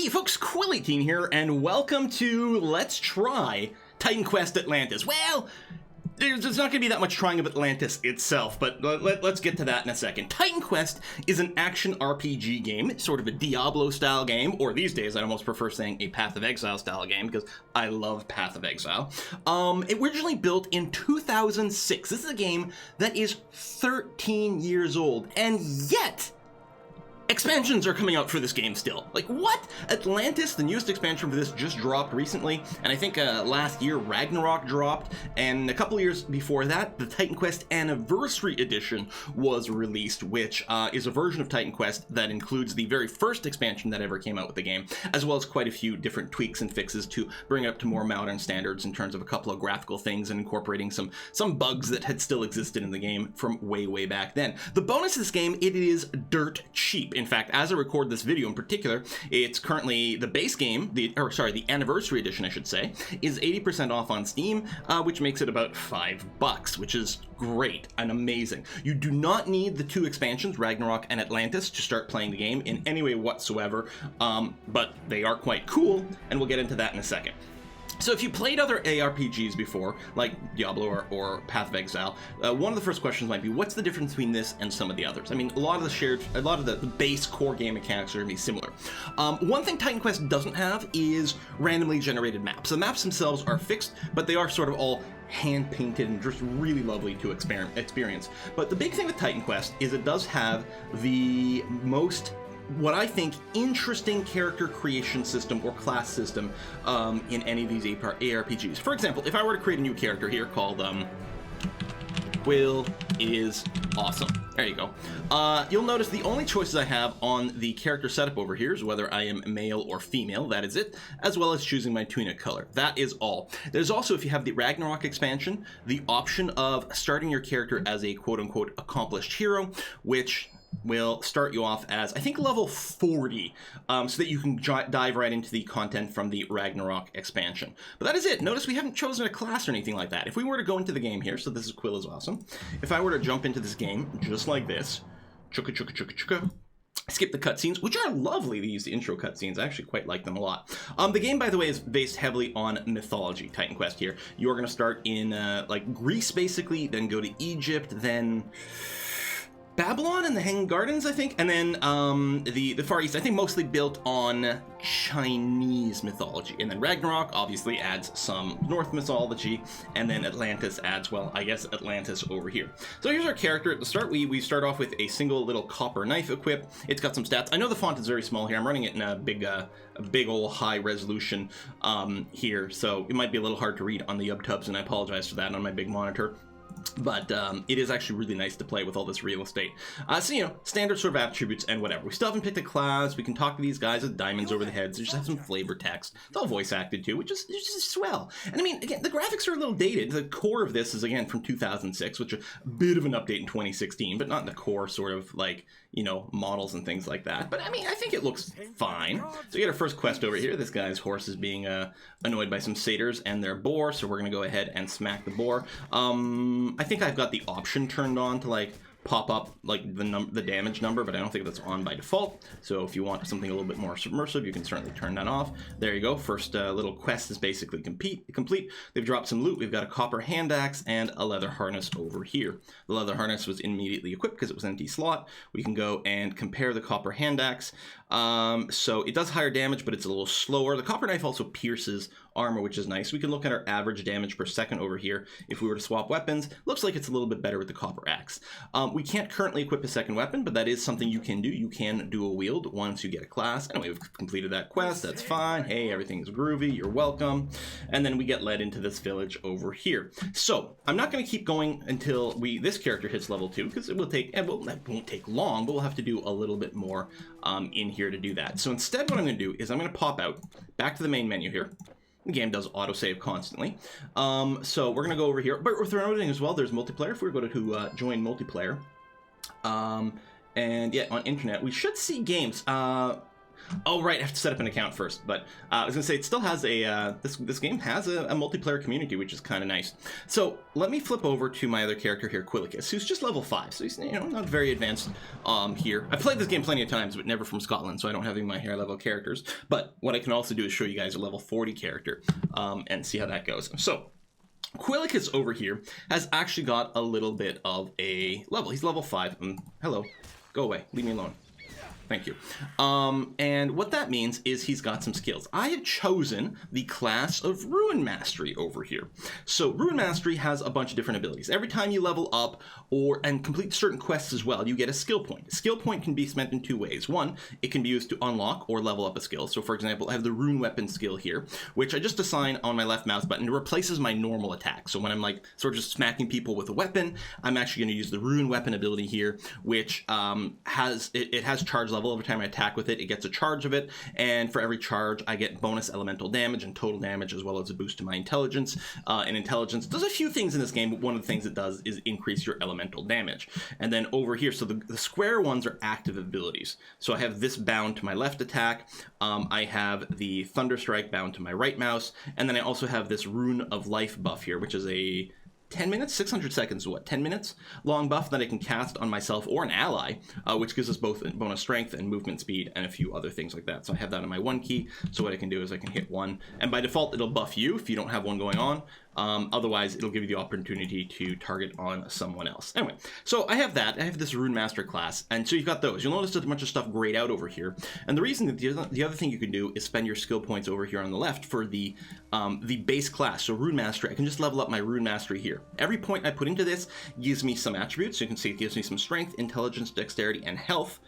Hey folks, Quill18 here, and welcome to Let's Try Titan Quest Atlantis. Well, there's not going to be that much trying of Atlantis itself, but let's get to that in a second. Titan Quest is an action RPG game. It's sort of a Diablo-style game, or these days I'd almost prefer saying a Path of Exile-style game, because I love Path of Exile. It originally built in 2006. This is a game that is 13 years old, and yet expansions are coming out for this game still. Like, what? Atlantis, the newest expansion for this, just dropped recently, and I think last year Ragnarok dropped, and a couple years before that, the Titan Quest Anniversary Edition was released, which is a version of Titan Quest that includes the very first expansion that ever came out with the game, as well as quite a few different tweaks and fixes to bring it up to more modern standards in terms of a couple of graphical things and incorporating some bugs that had still existed in the game from way back then. The bonus of this game, it is dirt cheap. In fact, as I record this video in particular, it's currently the base game, the Anniversary Edition, I should say, is 80% off on Steam, which makes it about $5, which is great and amazing. You do not need the two expansions, Ragnarok and Atlantis, to start playing the game in any way whatsoever, but they are quite cool, and we'll get into that in a second. So if you played other ARPGs before, like Diablo or Path of Exile, one of the first questions might be, what's the difference between this and some of the others? I mean, a lot of the base core game mechanics are going to be similar. One thing Titan Quest doesn't have is randomly generated maps. The maps themselves are fixed, but they are sort of all hand-painted and just really lovely to experience. But the big thing with Titan Quest is it does have the most, what I think, interesting character creation system or class system in any of these ARPGs. For example, if I were to create a new character here called Quill is Awesome. There you go. You'll notice the only choices I have on the character setup over here is whether I am male or female, that is it, as well as choosing my tunic color. That is all. There's also, if you have the Ragnarok expansion, the option of starting your character as a quote-unquote accomplished hero, which will start you off as, I think, level 40, so that you can dive right into the content from the Ragnarok expansion. But that is it. Notice we haven't chosen a class or anything like that. If we were to go into the game here, so this is Quill is Awesome. If I were to jump into this game just like this, chukka, skip the cutscenes, which are lovely, these intro cutscenes. I actually quite like them a lot. The game, by the way, is based heavily on mythology, Titan Quest here. You're going to start in, like, Greece, basically, then go to Egypt, then Babylon and the Hanging Gardens, I think, and then the Far East, I think mostly built on Chinese mythology. And then Ragnarok obviously adds some North mythology, and then Atlantis adds, well, I guess Atlantis over here. So here's our character. At the start, we start off with a single little copper knife equip. It's got some stats. I know the font is very small here. I'm running it in a big old high resolution here, so it might be a little hard to read on the UbTubs, and I apologize for that on my big monitor. But it is actually really nice to play with all this real estate. So, you know, standard sort of attributes and whatever. We still haven't picked a class. We can talk to these guys with diamonds over the heads. They just have some flavor text. It's all voice acted too, which is just swell. And I mean, again, the graphics are a little dated. The core of this is, again, from 2006, which is a bit of an update in 2016, but not in the core sort of, like, you know, models and things like that. But I mean, I think it looks fine. So we get our first quest over here. This guy's horse is being annoyed by some satyrs and their boar, so we're going to go ahead and smack the boar. I think I've got the option turned on to, like, pop up, like, the damage number, but I don't think that's on by default. So if you want something a little bit more submersive, you can certainly turn that off. There you go. First little quest is basically complete. They've dropped some loot. We've got a copper hand axe and a leather harness over here. The leather harness was immediately equipped because it was an empty slot. We can go and compare the copper hand axe. So it does higher damage, but it's a little slower. The copper knife also pierces armor, which is nice. We can look at our average damage per second over here. If we were to swap weapons, looks like it's a little bit better with the copper axe. We can't currently equip a second weapon, but that is something you can do. You can dual wield once you get a class. Anyway, we've completed that quest. That's fine. Hey, everything's groovy. You're welcome. And then we get led into this village over here. So I'm not going to keep going until this character hits level 2, because it will take, that won't take long, but we'll have to do a little bit more in here to do that. So instead, what I'm going to do is I'm going to pop out back to the main menu here. The game does autosave constantly. So we're going to go over here. But with another thing as well, there's multiplayer. If we go to join multiplayer, and yeah, on internet, we should see games. Oh, right, I have to set up an account first. But I was gonna say, it still has a, this game has a multiplayer community, which is kind of nice. So let me flip over to my other character here, Quillicus, who's just level 5. So he's, you know, not very advanced here. I've played this game plenty of times, but never from Scotland, so I don't have any of my higher level characters. But what I can also do is show you guys a level 40 character and see how that goes. So Quillicus over here has actually got a little bit of a level. He's level 5. Hello. Go away. Leave me alone. Thank you. And what that means is he's got some skills. I have chosen the class of Ruin Mastery over here. So Ruin Mastery has a bunch of different abilities. Every time you level up and complete certain quests as well, you get a skill point. A skill point can be spent in 2 ways. One, it can be used to unlock or level up a skill. So for example, I have the Rune Weapon skill here, which I just assign on my left mouse button. It replaces my normal attack. So when I'm like sort of just smacking people with a weapon, I'm actually going to use the Rune Weapon ability here, which has charge level. Every time I attack with it, it gets a charge of it, and for every charge I get bonus elemental damage and total damage, as well as a boost to my intelligence. And intelligence does a few things in this game, but one of the things it does is increase your elemental damage. And then over here, so the square ones are active abilities. So I have this bound to my left attack, I have the Thunder Strike bound to my right mouse, and then I also have this Rune of Life buff here, which is a 10 minutes, 600 seconds, 10 minutes long buff that I can cast on myself or an ally, which gives us both bonus strength and movement speed and a few other things like that. So I have that on my 1 key. So what I can do is I can hit 1, and by default it'll buff you if you don't have one going on. Otherwise, it'll give you the opportunity to target on someone else. Anyway, so I have that. I have this Rune Master class, and so you've got those. You'll notice there's a bunch of stuff grayed out over here. And the reason that the other thing you can do is spend your skill points over here on the left for the base class. So Rune Mastery, I can just level up my Rune Mastery here. Every point I put into this gives me some attributes. So you can see it gives me some strength, intelligence, dexterity, and health.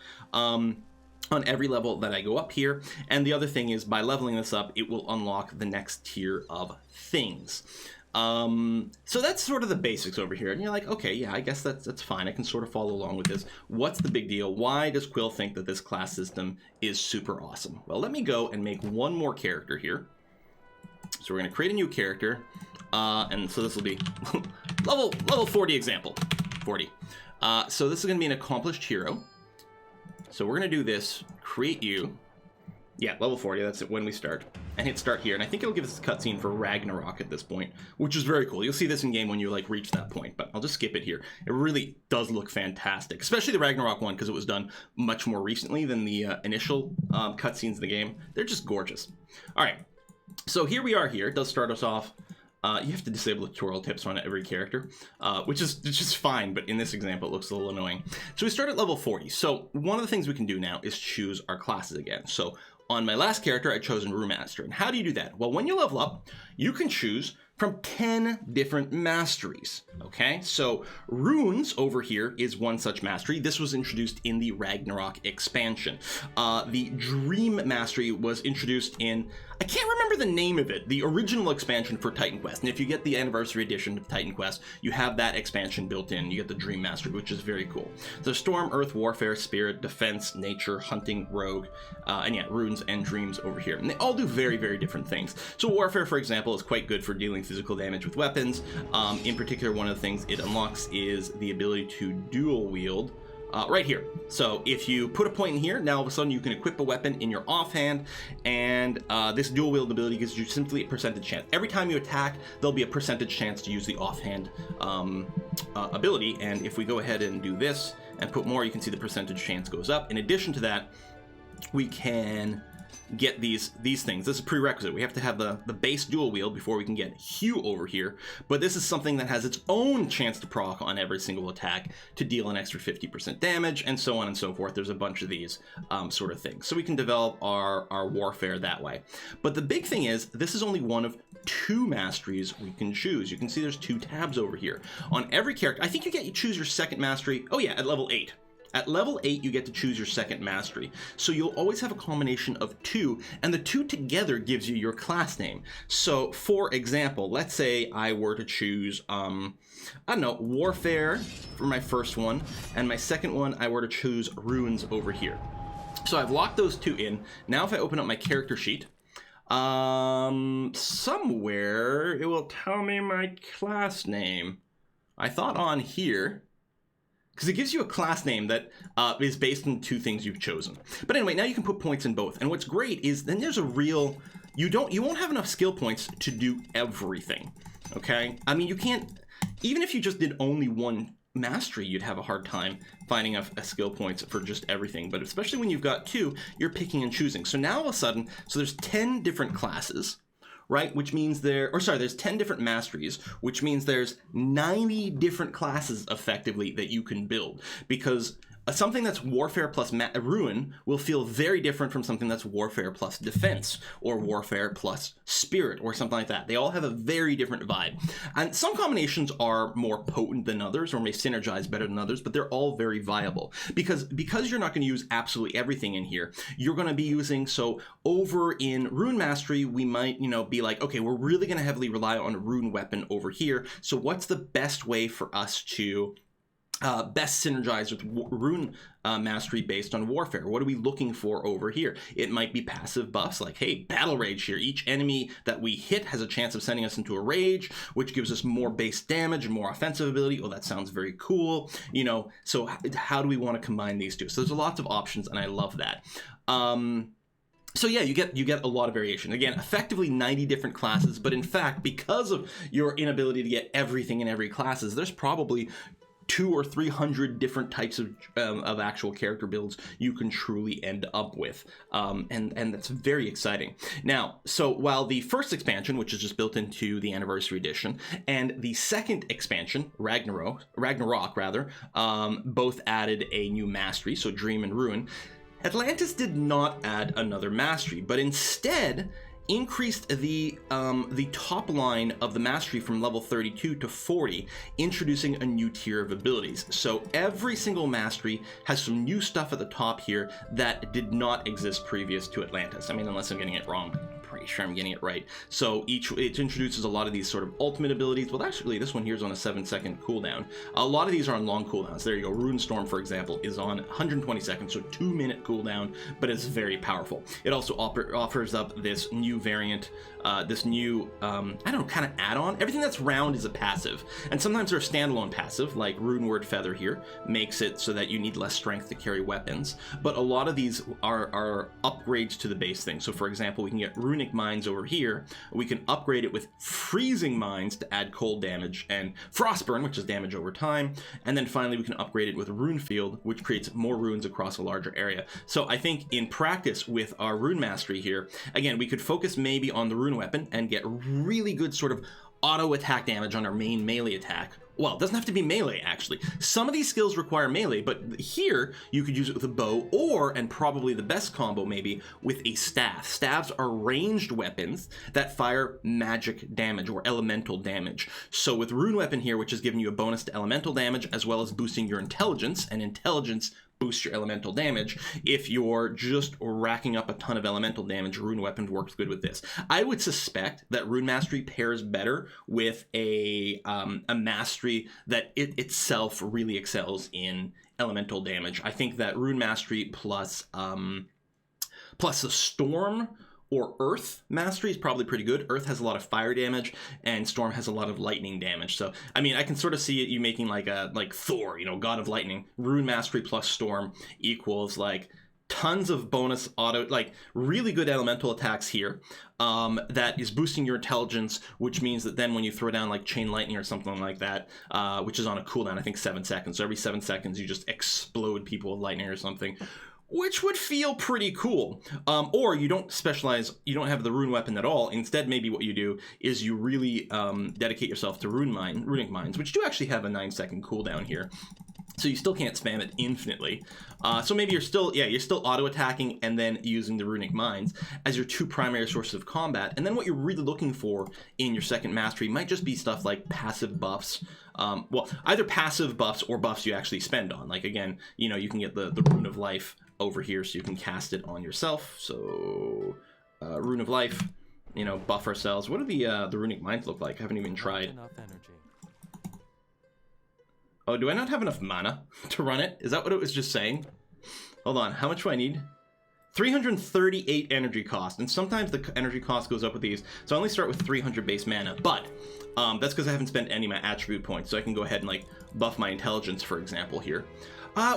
On every level that I go up here. And the other thing is, by leveling this up, it will unlock the next tier of things. So that's sort of the basics over here. And you're like, okay, yeah, I guess that's fine. I can sort of follow along with this. What's the big deal? Why does Quill think that this class system is super awesome? Well, let me go and make one more character here. So we're going to create a new character. And so this will be level 40 example. 40. So this is going to be an accomplished hero. So we're going to do this, create you. Yeah, level 40, that's it when we start. And hit start here, and I think it'll give us a cutscene for Ragnarok at this point, which is very cool. You'll see this in game when you like reach that point, but I'll just skip it here. It really does look fantastic, especially the Ragnarok one, because it was done much more recently than the initial cutscenes of the game. They're just gorgeous. All right, so here we are here. It does start us off. You have to disable the tutorial tips on every character, which is just fine, but in this example, it looks a little annoying. So we start at level 40. So one of the things we can do now is choose our classes again. So on my last character, I'd chosen Rune Master. And how do you do that? Well, when you level up, you can choose from 10 different masteries, okay? So runes over here is one such mastery. This was introduced in the Ragnarok expansion. The Dream Mastery was introduced in, I can't remember the name of it, the original expansion for Titan Quest. And if you get the anniversary edition of Titan Quest, you have that expansion built in. You get the Dream Mastery, which is very cool. So Storm, Earth, Warfare, Spirit, Defense, Nature, Hunting, Rogue, and yeah, Runes and Dreams over here. And they all do very, very different things. So Warfare, for example, is quite good for dealing physical damage with weapons. In particular, one of the things it unlocks is the ability to dual wield right here. So if you put a point in here, now all of a sudden you can equip a weapon in your offhand, and this dual wield ability gives you simply a percentage chance. Every time you attack, there'll be a percentage chance to use the offhand ability, and if we go ahead and do this and put more, you can see the percentage chance goes up. In addition to that, we can get these things. This is a prerequisite. We have to have the base dual wield before we can get Hue over here, but this is something that has its own chance to proc on every single attack to deal an extra 50% damage, and so on and so forth. There's a bunch of these sort of things. So we can develop our warfare that way. But the big thing is, this is only one of 2 masteries we can choose. You can see there's 2 tabs over here. On every character, I think you choose your second mastery, oh yeah, at level 8. At level 8, you get to choose your second mastery. So you'll always have a combination of 2, and the 2 together gives you your class name. So for example, let's say I were to choose, I don't know, Warfare for my first one, and my second one, I were to choose Runes over here. So I've locked those 2 in. Now if I open up my character sheet, somewhere it will tell me my class name. I thought on here, because it gives you a class name that is based on two things you've chosen. But anyway, now you can put points in both. And what's great is then there's a real, you won't have enough skill points to do everything, okay? I mean, you can't, even if you just did only one mastery, you'd have a hard time finding a skill points for just everything. But especially when you've got two, you're picking and choosing. So now all of a sudden, so there's 10 different classes, right? Which means there's 10 different masteries, which means there's 90 different classes effectively that you can build, because something that's warfare plus ruin will feel very different from something that's warfare plus defense or warfare plus spirit or something like that. They all have a very different vibe. And some combinations are more potent than others or may synergize better than others, but they're all very viable because you're not going to use absolutely everything in here. You're going to be using, so over in Rune Mastery, we might, be like, okay, we're really going to heavily rely on a rune weapon over here. So what's the best way for us to best synergize with rune mastery based on warfare? What are we looking for over here? It might be passive buffs like, hey, battle rage here. Each enemy that we hit has a chance of sending us into a rage, which gives us more base damage and more offensive ability. Oh, that sounds very cool. So how do we want to combine these two? So there's lots of options, and I love that. So yeah, you get a lot of variation. Again, effectively 90 different classes, but in fact, because of your inability to get everything in every classes, there's probably 200 or 300 different types of actual character builds you can truly end up with, and that's very exciting. Now, so while the first expansion, which is just built into the Anniversary Edition, and the second expansion, Ragnarok rather, both added a new mastery, so Dream and Ruin, Atlantis did not add another mastery, but instead increased the top line of the mastery from level 32 to 40, introducing a new tier of abilities. So every single mastery has some new stuff at the top here that did not exist previous to Atlantis. I mean, unless I'm getting it wrong, but I'm pretty sure I'm getting it right. So it introduces a lot of these sort of ultimate abilities. Well, actually, this one here is on a 7-second cooldown. A lot of these are on long cooldowns. There you go. Rune Storm, for example, is on 120 seconds, so 2-minute cooldown, but it's very powerful. It also offers up this new variant, this new, kind of add-on. Everything that's round is a passive, and sometimes they're a standalone passive, like Rune Word Feather here, makes it so that you need less strength to carry weapons, but a lot of these are upgrades to the base thing. So for example, we can get Runic Mines over here, we can upgrade it with Freezing Mines to add cold damage, and Frostburn, which is damage over time, and then finally we can upgrade it with Rune Field, which creates more runes across a larger area. So I think in practice with our Rune Mastery here, again, we could focus maybe on the rune weapon and get really good sort of auto attack damage on our main melee attack. Well, it doesn't have to be melee, actually. Some of these skills require melee, but here you could use it with a bow or, and probably the best combo maybe, with a staff. Staves are ranged weapons that fire magic damage or elemental damage. So with rune weapon here, which is giving you a bonus to elemental damage as well as boosting your intelligence, and intelligence boost your elemental damage. If you're just racking up a ton of elemental damage, Rune Weapon works good with this. I would suspect that Rune Mastery pairs better with a mastery that it itself really excels in elemental damage. I think that Rune Mastery plus a Storm or Earth Mastery is probably pretty good. Earth has a lot of fire damage, and Storm has a lot of lightning damage. So, I mean, I can sort of see it, you making like Thor, God of Lightning. Rune Mastery plus Storm equals like tons of bonus auto, like really good elemental attacks here. That is boosting your intelligence, which means that then when you throw down like Chain Lightning or something like that, which is on a cooldown, I think 7 seconds. So every 7 seconds, you just explode people with lightning or something, which would feel pretty cool. Or you don't specialize, you don't have the rune weapon at all. Instead, maybe what you do is you really dedicate yourself to runic mines, which do actually have a 9-second cooldown here. So you still can't spam it infinitely. So maybe you're still auto-attacking and then using the runic mines as your two primary sources of combat. And then what you're really looking for in your second mastery might just be stuff like passive buffs. Well, either passive buffs or buffs you actually spend on. Like, again, you can get the Rune of Life over here, so you can cast it on yourself. So Rune of Life, buff ourselves. What do the runic mines look like? I haven't even tried. Enough energy. Oh, do I not have enough mana to run it? Is that what it was just saying? Hold on, how much do I need? 338 energy cost, and sometimes the energy cost goes up with these, so I only start with 300 base mana, but that's because I haven't spent any of my attribute points, so I can go ahead and like buff my intelligence, for example, here.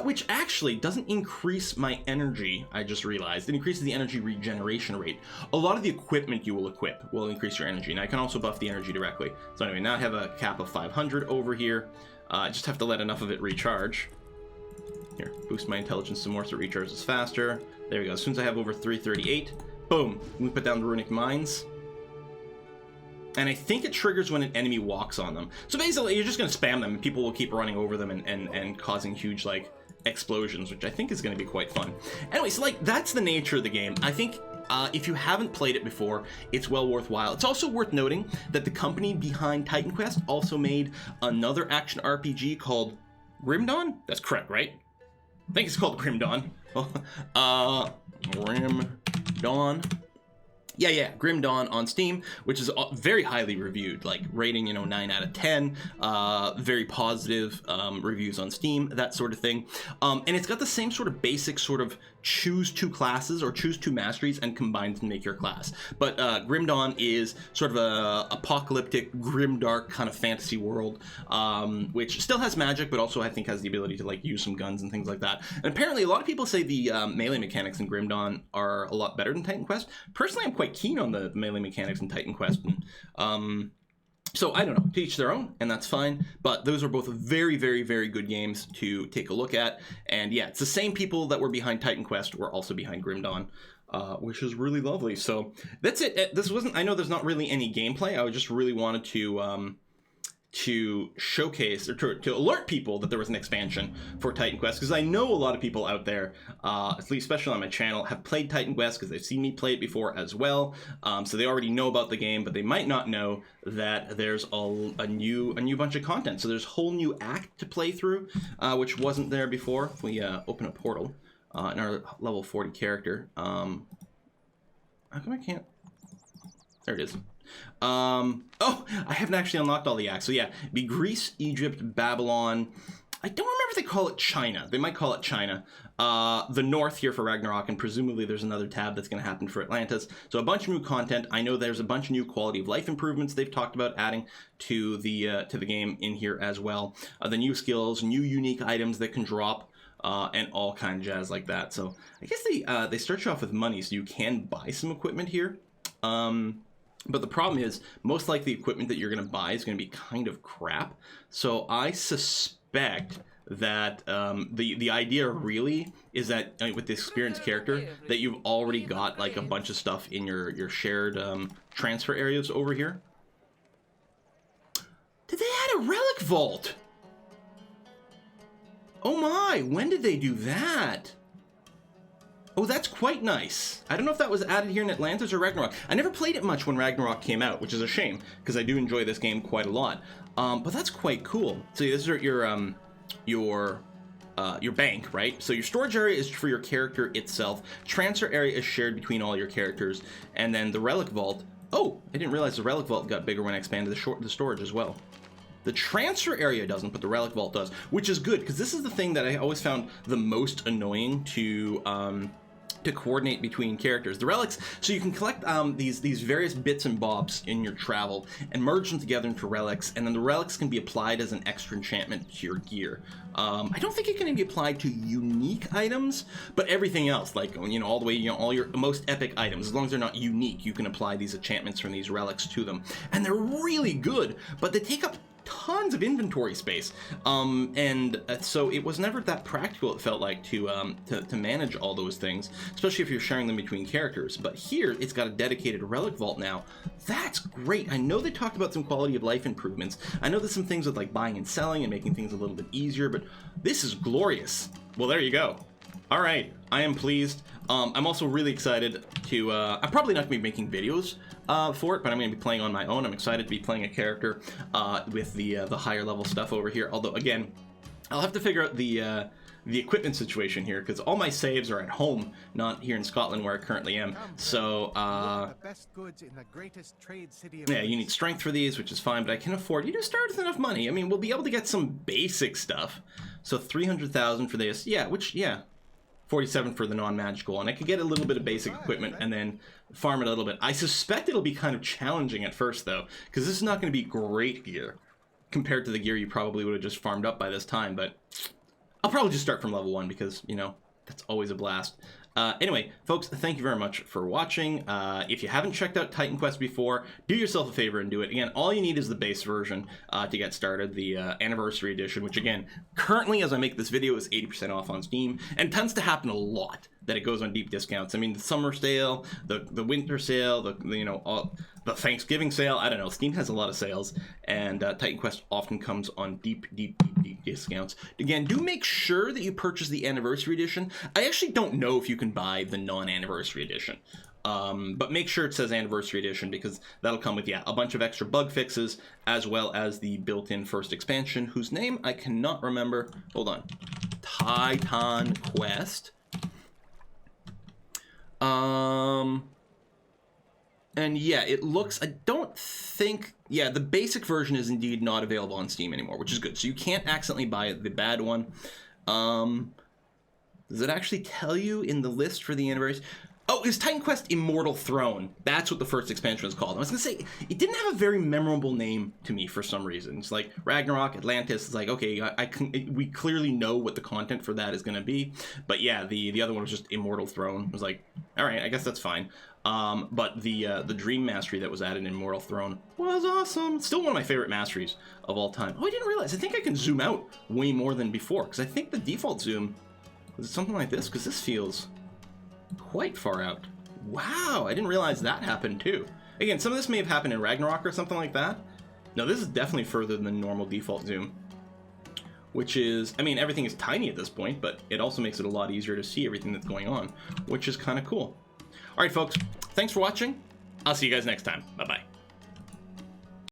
Which actually doesn't increase my energy, I just realized. It increases the energy regeneration rate. A lot of the equipment you will equip will increase your energy, and I can also buff the energy directly. So anyway, now I have a cap of 500 over here. I just have to let enough of it recharge. Here, boost my intelligence some more so it recharges faster. There we go. As soon as I have over 338, boom, we put down the runic mines. And I think it triggers when an enemy walks on them. So basically, you're just going to spam them, and people will keep running over them and causing huge, like, explosions, which I think is going to be quite fun. Anyway, so, like, that's the nature of the game. I think if you haven't played it before, it's well worthwhile. It's also worth noting that the company behind Titan Quest also made another action RPG called Grim Dawn? That's correct, right? I think it's called Grim Dawn. Grim Dawn. Yeah, Grim Dawn on Steam, which is very highly reviewed, like rating, 9 out of 10, very positive reviews on Steam, that sort of thing. And it's got the same sort of basic sort of choose two classes or choose two masteries and combine to make your class. But Grim Dawn is sort of a apocalyptic, grimdark kind of fantasy world, which still has magic, but also I think has the ability to like use some guns and things like that. And apparently a lot of people say the melee mechanics in Grim Dawn are a lot better than Titan Quest. Personally, I'm quite keen on the melee mechanics in Titan Quest, and so I don't know, to each their own, and that's fine. But those are both very, very, very good games to take a look at. And yeah, it's the same people that were behind Titan Quest were also behind Grim Dawn, which is really lovely. So that's it. This wasn't, I know there's not really any gameplay. I just really wanted to showcase or to alert people that there was an expansion for Titan Quest, because I know a lot of people out there, at least especially on my channel, have played Titan Quest because they've seen me play it before as well, so they already know about the game, but they might not know that there's a new bunch of content. So there's a whole new act to play through, which wasn't there before. If we open a portal in our level 40 character, how come I can't? There it is. Oh, I haven't actually unlocked all the acts. So yeah, be Greece, Egypt, Babylon. I don't remember if they call it China. They might call it China. The North here for Ragnarok, and presumably there's another tab that's going to happen for Atlantis. So a bunch of new content. I know there's a bunch of new quality of life improvements they've talked about adding to the game in here as well. The new skills, new unique items that can drop. And all kind of jazz like that. So I guess they start you off with money, so you can buy some equipment here. But the problem is, most likely the equipment that you're going to buy is going to be kind of crap. So I suspect that the idea really is that with the experienced character, that you've already got like a bunch of stuff in your shared transfer areas over here. Did they add a relic vault? Oh my, when did they do that? Oh, that's quite nice. I don't know if that was added here in Atlantis or Ragnarok. I never played it much when Ragnarok came out, which is a shame, because I do enjoy this game quite a lot. But that's quite cool. So this is your bank, right? So your storage area is for your character itself. Transfer area is shared between all your characters. And then the relic vault. Oh, I didn't realize the relic vault got bigger when I expanded the storage as well. The transfer area doesn't, but the relic vault does, which is good, because this is the thing that I always found the most annoying to coordinate between characters. The relics, so you can collect these various bits and bobs in your travel and merge them together into relics, and then the relics can be applied as an extra enchantment to your gear. I don't think it can be applied to unique items, but everything else, like all the way, all your most epic items, as long as they're not unique, you can apply these enchantments from these relics to them, and they're really good, but they take up tons of inventory space, and so it was never that practical, it felt like, to manage all those things, especially if you're sharing them between characters. But here it's got a dedicated relic vault now. That's great. I know they talked about some quality of life improvements. I know there's some things with like buying and selling and making things a little bit easier, but this is glorious. Well, there you go. All right, I am pleased. I'm also really excited to, I'm probably not going to be making videos for it, but I'm going to be playing on my own. I'm excited to be playing a character with the higher level stuff over here. Although, again, I'll have to figure out the equipment situation here, because all my saves are at home, not here in Scotland where I currently am. So, yeah, you need strength for these, which is fine, but I can afford, you just start with enough money. I mean, we'll be able to get some basic stuff. So 300,000 for this, yeah, which, yeah. 47 for the non-magical, and I could get a little bit of basic equipment and then farm it a little bit. I suspect it'll be kind of challenging at first, though, because this is not going to be great gear compared to the gear you probably would have just farmed up by this time, but I'll probably just start from level 1 because, you know, that's always a blast. Anyway, folks, thank you very much for watching. If you haven't checked out Titan Quest before, do yourself a favor and do it. Again, all you need is the base version to get started, the Anniversary Edition, which again, currently as I make this video is 80% off on Steam, and tends to happen a lot that it goes on deep discounts. I mean, the summer sale, the winter sale, the Thanksgiving sale, I don't know, Steam has a lot of sales, and Titan Quest often comes on deep discounts. Again, do make sure that you purchase the Anniversary Edition. I actually don't know if you can buy the non-Anniversary Edition, but make sure it says Anniversary Edition, because that'll come with, yeah, a bunch of extra bug fixes, as well as the built-in first expansion, whose name I cannot remember. Hold on. Titan Quest. And yeah, it looks, I don't think, yeah, the basic version is indeed not available on Steam anymore, which is good. So you can't accidentally buy the bad one. Does it actually tell you in the list for the anniversary? Oh, it's Titan Quest Immortal Throne. That's what the first expansion was called. I was gonna say, it didn't have a very memorable name to me for some reason. It's like Ragnarok, Atlantis. It's like, okay, we clearly know what the content for that is gonna be. But yeah, the other one was just Immortal Throne. I was like, all right, I guess that's fine. But the Dream Mastery that was added in Immortal Throne was awesome. It's still one of my favorite masteries of all time. Oh, I didn't realize. I think I can zoom out way more than before, because I think the default zoom is something like this, because this feels quite far out. Wow, I didn't realize that happened too. Again, some of this may have happened in Ragnarok or something like that. No, this is definitely further than the normal default zoom, which is, I mean, everything is tiny at this point, but it also makes it a lot easier to see everything that's going on, which is kind of cool. All right, folks, thanks for watching. I'll see you guys next time. Bye-bye.